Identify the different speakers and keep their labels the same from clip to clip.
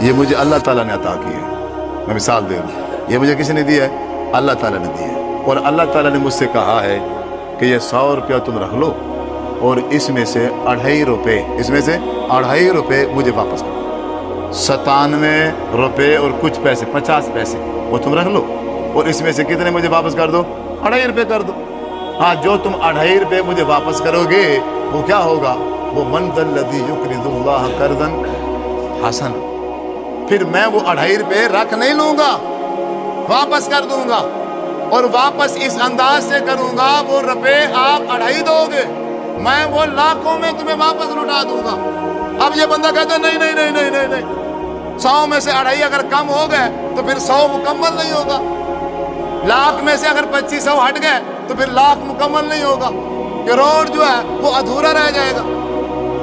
Speaker 1: یہ مجھے اللہ تعالیٰ نے عطا کی ہے. میں مثال دے رہا ہوں, یہ مجھے کسی نے دیا ہے؟ اللہ تعالیٰ نے دیا ہے. اور اللہ تعالیٰ نے مجھ سے کہا ہے کہ یہ 100 روپیہ تم رکھ لو اور اس میں سے 2.5 روپے, اس میں سے 2.5 روپے مجھے واپس کرو. 97 روپے اور کچھ پیسے, 50 پیسے وہ تم رکھ لو اور اس میں سے کتنے مجھے واپس کر دو؟ 2.5 روپے کر دو. ہاں, جو تم 2.5 روپے مجھے واپس کرو گے وہ کیا ہوگا؟ وہ من ذا الذی یقرض اللہ قرضا حسنا. پھر میں وہ 2.5 روپے رکھ نہیں لوں گا, واپس کر دوں گا, اور واپس اس انداز سے کروں گا, وہ روپے آپ 2.5 دو گے, میں وہ لاکھوں میں تمہیں واپس لوٹا دوں گا. اب یہ بندہ کہتا ہے نہیں نہیں نہیں نہیں نہیں نہیں, 100 میں سے 2.5 اگر کم ہو گئے تو پھر 100 مکمل نہیں ہوگا. لاکھ میں سے اگر 2500 ہٹ گئے تو پھر لاکھ مکمل نہیں ہوگا. کروڑ جو ہے وہ ادھورا رہ جائے گا.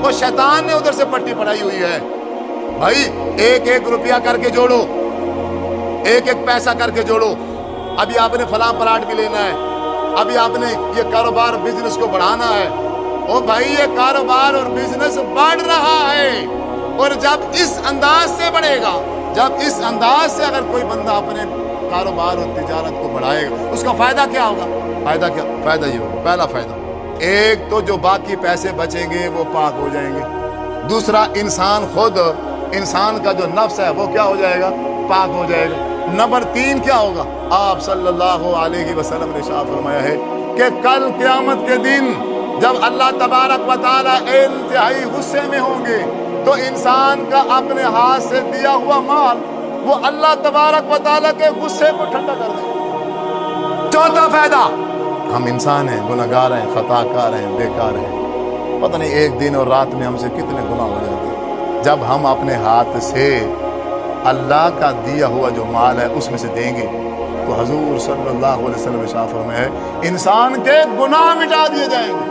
Speaker 1: وہ شیطان نے ادھر سے پٹی پڑھائی ہوئی ہے. بھائی 1 روپیہ کر کے جوڑو, 1 پیسہ کر کے جوڑو. ابھی آپ نے فلاں پلاٹ بھی لینا ہے, ابھی آپ نے یہ کاروبار بزنس کو بڑھانا ہے. او بھائی, یہ کاروبار اور بزنس بڑھ رہا ہے, اور جب اس انداز سے بڑھے گا, جب اس انداز سے اگر کوئی بندہ اپنے کاروبار اور تجارت کو بڑھائے گا, اس کا فائدہ کیا ہوگا؟ فائدہ کیا؟ فائدہ یہ ہوگا, پہلا فائدہ, ایک تو جو باقی پیسے بچیں گے وہ پاک ہو جائیں گے. دوسرا, انسان خود, انسان کا جو نفس ہے وہ کیا ہو جائے گا؟ پاک ہو جائے گا. نمبر 3 کیا ہوگا؟ آپ صلی اللہ علیہ وسلم نے ارشاد فرمایا ہے کہ کل قیامت کے دن جب اللہ تبارک و تعالیٰ انتہائی غصے میں ہوں گے تو انسان کا اپنے ہاتھ سے دیا ہوا مال وہ اللہ تبارک و تعالیٰ کے غصے کو ٹھنڈا کر دے گا. چوتھا فائدہ, ہم انسان ہیں, گناہگار ہیں, خطا کار ہیں, بیکار ہیں. پتہ نہیں ایک دن اور رات میں ہم سے کتنے گناہ ہو جاتے ہیں. جب ہم اپنے ہاتھ سے اللہ کا دیا ہوا جو مال ہے اس میں سے دیں گے تو حضور صلی اللہ علیہ وسلم ارشاد فرمایا ہے انسان کے گناہ مٹا دیے جائیں گے.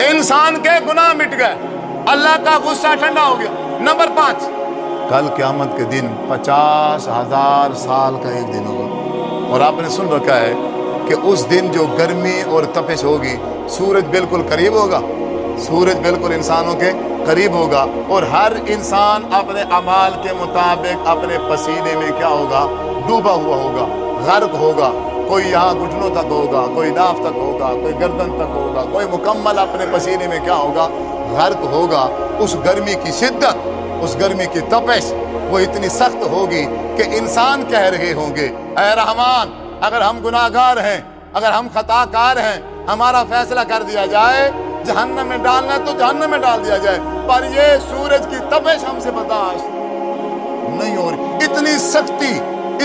Speaker 1: انسان کے گناہ مٹ گئے, اللہ کا غصہ ٹھنڈا ہو گیا. نمبر 5, کل قیامت کے دن 50,000 سال کا ایک دن ہوگا. اور آپ نے سن رکھا ہے کہ اس دن جو گرمی اور تپش ہوگی, سورج بالکل قریب ہوگا, سورج بالکل انسانوں کے قریب ہوگا, اور ہر انسان اپنے اعمال کے مطابق اپنے پسینے میں کیا ہوگا؟ ڈوبا ہوا ہوگا, غرق ہوگا. کوئی یہاں گھٹنوں تک ہوگا, کوئی ناف تک ہوگا, کوئی گردن تک ہوگا, کوئی مکمل اپنے پسینے میں کیا ہوگا؟ غرق ہوگا. اس گرمی کی شدت, اس گرمی کی تپش وہ اتنی سخت ہوگی کہ انسان کہہ رہے ہوں گے اے رحمان, اگر ہم گناہگار ہیں, اگر ہم خطا کار ہیں, ہمارا فیصلہ کر دیا جائے, جہنم میں ڈالنا ہے تو جہنم میں ڈال دیا جائے, پر یہ سورج کی تپش ہم سے برداشت نہیں ہو رہی. اتنی سختی,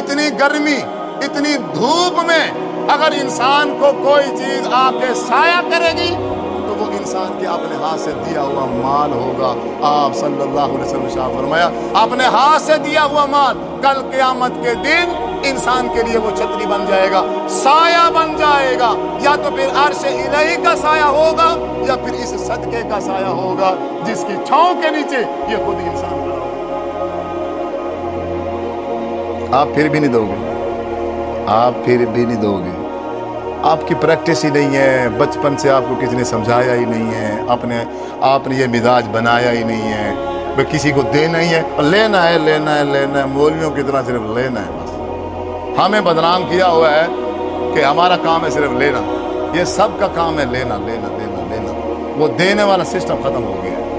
Speaker 1: اتنی گرمی, اتنی دھوپ میں اگر انسان کو کوئی چیز آ کے سایہ کرے گی تو وہ انسان کے اپنے ہاتھ سے دیا ہوا مال ہوگا. آپ صلی اللہ علیہ وسلم نے فرمایا اپنے ہاتھ سے دیا ہوا مال کل قیامت کے دن انسان کے لیے وہ چھتری بن جائے گا, سایہ بن جائے گا. یا تو پھر عرش الہی کا سایہ ہوگا یا پھر اس صدقے کا سایہ ہوگا جس کی چھاؤں کے نیچے یہ خود انسان کھڑا ہوگا. آپ پھر بھی نہیں دو گے, آپ پھر بھی نہیں دو گے. آپ کی پریکٹس ہی نہیں ہے, بچپن سے آپ کو کسی نے سمجھایا ہی نہیں ہے, آپ نے یہ مزاج بنایا ہی نہیں ہے. بھئی کسی کو دینا ہی ہے, لینا ہے لینا ہے لینا ہے, مولویوں کی طرح صرف لینا ہے بس. ہمیں بدنام کیا ہوا ہے کہ ہمارا کام ہے صرف لینا. یہ سب کا کام ہے لینا لینا لینا لینا. وہ دینے والا سسٹم ختم ہو گیا ہے.